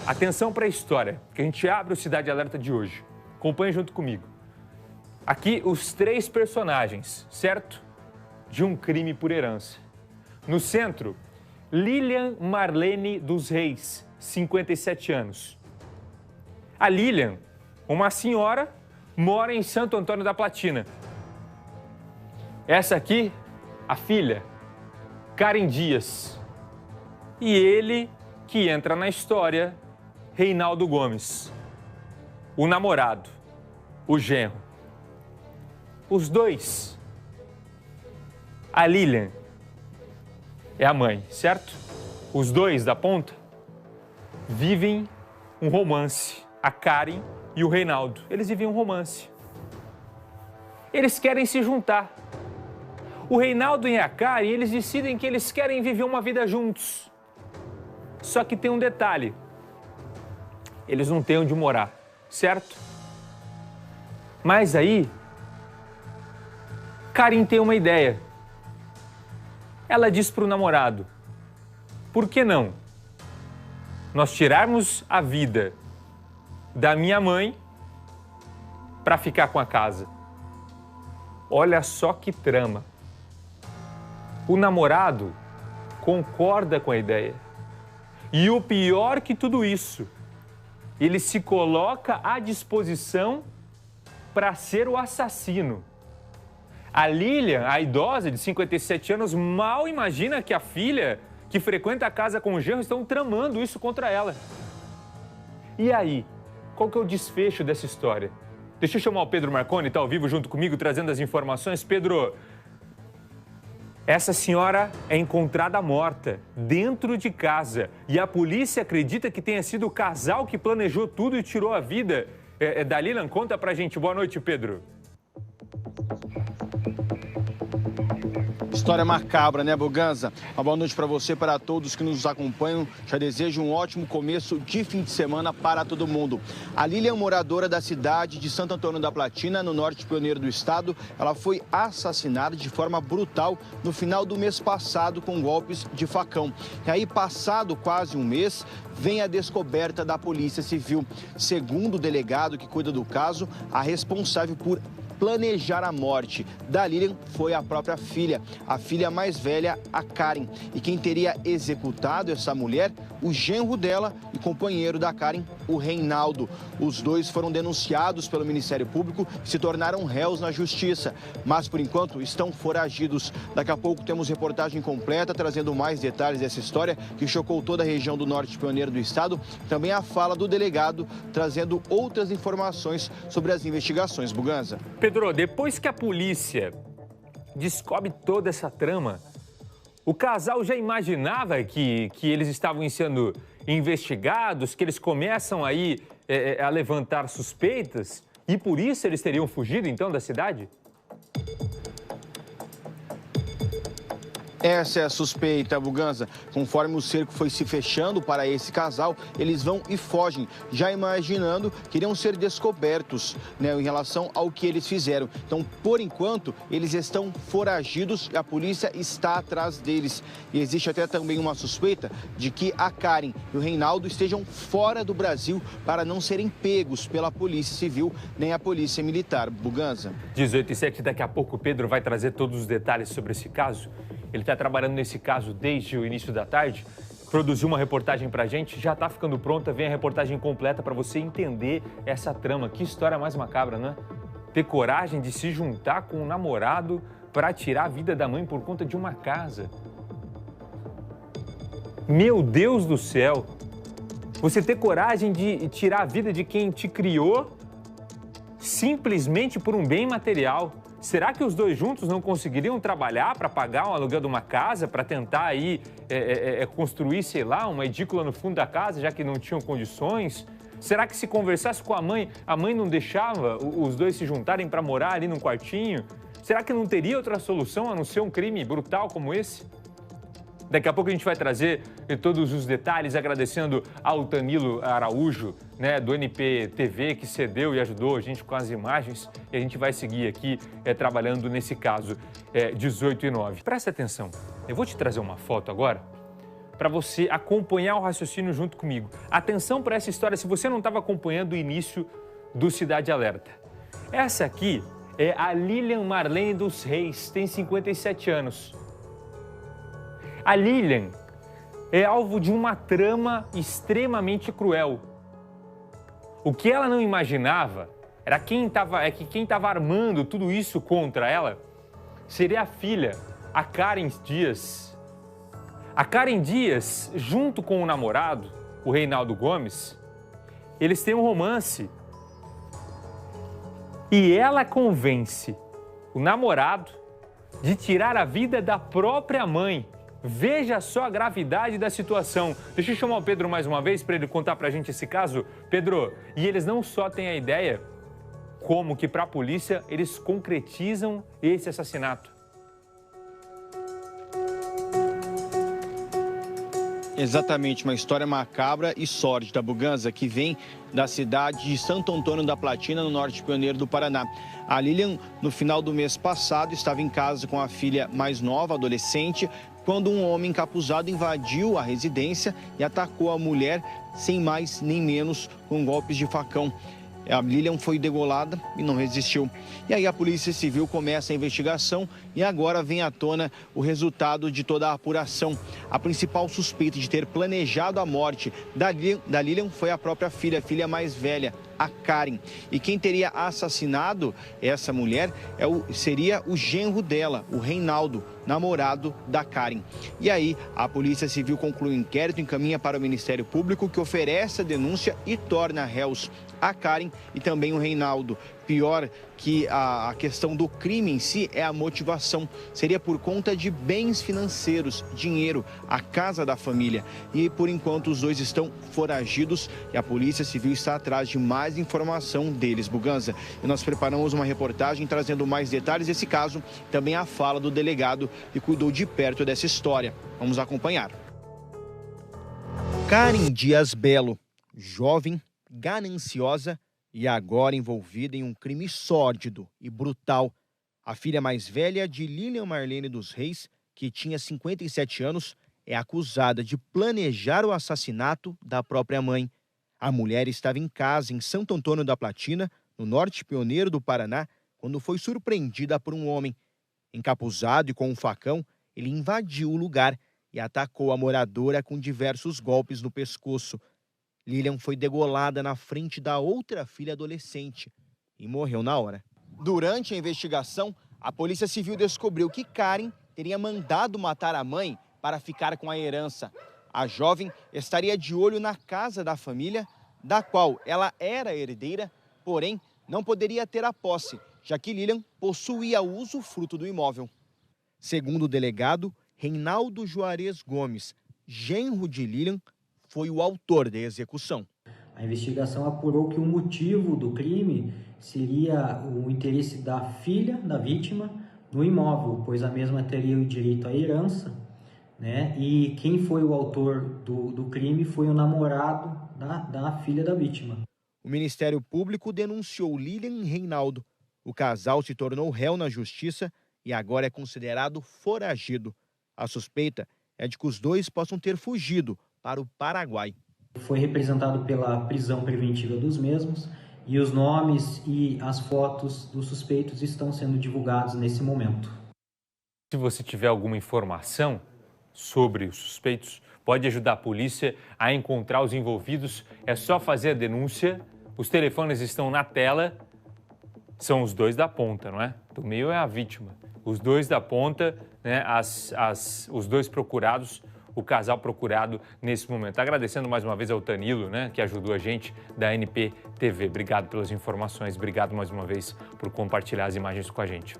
Atenção para a história, que a gente abre o Cidade Alerta de hoje. Acompanhe junto comigo. Aqui os três personagens, certo? De um crime por herança. No centro, Lilian Marlene dos Reis, 57 anos. A Lilian, uma senhora, mora em Santo Antônio da Platina. Essa aqui, a filha, Karen Dias. E ele que entra na história, Reinaldo Gomes, o namorado, o genro. Os dois, a Lilian é a mãe, certo? Os dois da ponta vivem um romance, a Karen e o Reinaldo. Eles vivem um romance. Eles querem se juntar. O Reinaldo e a Karen, eles decidem que eles querem viver uma vida juntos. Só que tem um detalhe. Eles não têm onde morar, certo? Mas aí, Karen tem uma ideia. Ela diz para o namorado, por que não nós tirarmos a vida da minha mãe para ficar com a casa? Olha só que trama. O namorado concorda com a ideia. E o pior que tudo isso, ele se coloca à disposição para ser o assassino. A Lilian, a idosa de 57 anos, mal imagina que a filha, que frequenta a casa com o genro, estão tramando isso contra ela. E aí, qual que é o desfecho dessa história? Deixa eu chamar o Pedro Marconi, está ao vivo junto comigo, trazendo as informações. Pedro, essa senhora é encontrada morta dentro de casa e a polícia acredita que tenha sido o casal que planejou tudo e tirou a vida da Lilian. Conta pra gente. Boa noite, Pedro. História macabra, né, Buganza? Uma boa noite para você, para todos que nos acompanham. Já desejo um ótimo começo de fim de semana para todo mundo. A Lilian, moradora da cidade de Santo Antônio da Platina, no norte pioneiro do estado, ela foi assassinada de forma brutal no final do mês passado com golpes de facão. E aí, passado quase um mês, vem a descoberta da Polícia Civil. Segundo o delegado que cuida do caso, a responsável por planejar a morte da Lilian foi a própria filha, a filha mais velha, a Karen. E quem teria executado essa mulher, o genro dela e companheiro da Karen, o Reinaldo. Os dois foram denunciados pelo Ministério Público e se tornaram réus na justiça, mas por enquanto estão foragidos. Daqui a pouco temos reportagem completa trazendo mais detalhes dessa história que chocou toda a região do norte pioneiro do estado. Também a fala do delegado trazendo outras informações sobre as investigações. Buganza. Pedro, depois que a polícia descobre toda essa trama, o casal já imaginava que eles estavam sendo investigados, que eles começam aí a levantar suspeitas e por isso eles teriam fugido então da cidade? Essa é a suspeita, Buganza. Conforme o cerco foi se fechando para esse casal, eles vão e fogem, já imaginando que iriam ser descobertos, né, em relação ao que eles fizeram. Então, por enquanto, eles estão foragidos e a polícia está atrás deles. E existe até também uma suspeita de que a Karen e o Reinaldo estejam fora do Brasil para não serem pegos pela Polícia Civil nem a Polícia Militar. Buganza. 18h07, daqui a pouco o Pedro vai trazer todos os detalhes sobre esse caso. Ele está trabalhando nesse caso desde o início da tarde, produziu uma reportagem para a gente, já está ficando pronta, vem a reportagem completa para você entender essa trama. Que história mais macabra, né? Ter coragem de se juntar com um namorado para tirar a vida da mãe por conta de uma casa. Meu Deus do céu! Você ter coragem de tirar a vida de quem te criou simplesmente por um bem material. Será que os dois juntos não conseguiriam trabalhar para pagar um aluguel de uma casa, para tentar aí construir, sei lá, uma edícula no fundo da casa, já que não tinham condições? Será que se conversasse com a mãe não deixava os dois se juntarem para morar ali num quartinho? Será que não teria outra solução a não ser um crime brutal como esse? Daqui a pouco a gente vai trazer todos os detalhes, agradecendo ao Danilo Araújo, né, do NPTV, que cedeu e ajudou a gente com as imagens. E a gente vai seguir aqui trabalhando nesse caso 18 e 9. Presta atenção, eu vou te trazer uma foto agora para você acompanhar o raciocínio junto comigo. Atenção para essa história se você não estava acompanhando o início do Cidade Alerta. Essa aqui é a Lilian Marlene dos Reis, tem 57 anos. A Lilian é alvo de uma trama extremamente cruel. O que ela não imaginava era que quem estava armando tudo isso contra ela seria a filha, a Karen Dias. A Karen Dias, junto com o namorado, o Reinaldo Gomes, eles têm um romance. E ela convence o namorado de tirar a vida da própria mãe. Veja só a gravidade da situação. Deixa eu chamar o Pedro mais uma vez para ele contar para a gente esse caso. Pedro, e eles não só têm a ideia, como que para a polícia eles concretizam esse assassinato. Exatamente, uma história macabra e sórdida, Buganza, que vem da cidade de Santo Antônio da Platina, no norte pioneiro do Paraná. A Lilian, no final do mês passado, estava em casa com a filha mais nova, adolescente, quando um homem encapuzado invadiu a residência e atacou a mulher, sem mais nem menos, com golpes de facão. A Lilian foi degolada e não resistiu. E aí a Polícia Civil começa a investigação e agora vem à tona o resultado de toda a apuração. A principal suspeita de ter planejado a morte da Lilian foi a própria filha, a filha mais velha, a Karen. E quem teria assassinado essa mulher seria o genro dela, o Reinaldo, namorado da Karen. E aí a Polícia Civil conclui o inquérito, encaminha para o Ministério Público, que oferece a denúncia e torna réus a Karen e também o Reinaldo. Pior que a questão do crime em si é a motivação. Seria por conta de bens financeiros, dinheiro, a casa da família. E por enquanto os dois estão foragidos e a Polícia Civil está atrás de mais informação deles, Buganza. E nós preparamos uma reportagem trazendo mais detalhes desse caso, também a fala do delegado que cuidou de perto dessa história. Vamos acompanhar. Karen Dias Belo, jovem, gananciosa e agora envolvida em um crime sórdido e brutal. A filha mais velha de Lilian Marlene dos Reis, que tinha 57 anos, é acusada de planejar o assassinato da própria mãe. A mulher estava em casa em Santo Antônio da Platina, no norte pioneiro do Paraná, quando foi surpreendida por um homem. Encapuzado e com um facão, ele invadiu o lugar e atacou a moradora com diversos golpes no pescoço. Lilian foi degolada na frente da outra filha adolescente e morreu na hora. Durante a investigação, a Polícia Civil descobriu que Karen teria mandado matar a mãe para ficar com a herança. A jovem estaria de olho na casa da família, da qual ela era herdeira, porém não poderia ter a posse, já que Lilian possuía o usufruto do imóvel. Segundo o delegado Reinaldo Juarez Gomes, genro de Lilian, foi o autor da execução. A investigação apurou que o motivo do crime seria o interesse da filha da vítima no imóvel, pois a mesma teria o direito à herança, né? E quem foi o autor do crime foi o namorado da filha da vítima. O Ministério Público denunciou Lilian e Reinaldo. O casal se tornou réu na justiça e agora é considerado foragido. A suspeita é de que os dois possam ter fugido para o Paraguai. Foi representado pela prisão preventiva dos mesmos e os nomes e as fotos dos suspeitos estão sendo divulgados nesse momento. Se você tiver alguma informação sobre os suspeitos, pode ajudar a polícia a encontrar os envolvidos. É só fazer a denúncia. Os telefones estão na tela. São os dois da ponta, não é? Do meio é a vítima. Os dois da ponta, né? Os dois procurados, o casal procurado nesse momento. Agradecendo mais uma vez ao Tanilo, né, que ajudou a gente, da NP TV. Obrigado pelas informações, obrigado mais uma vez por compartilhar as imagens com a gente.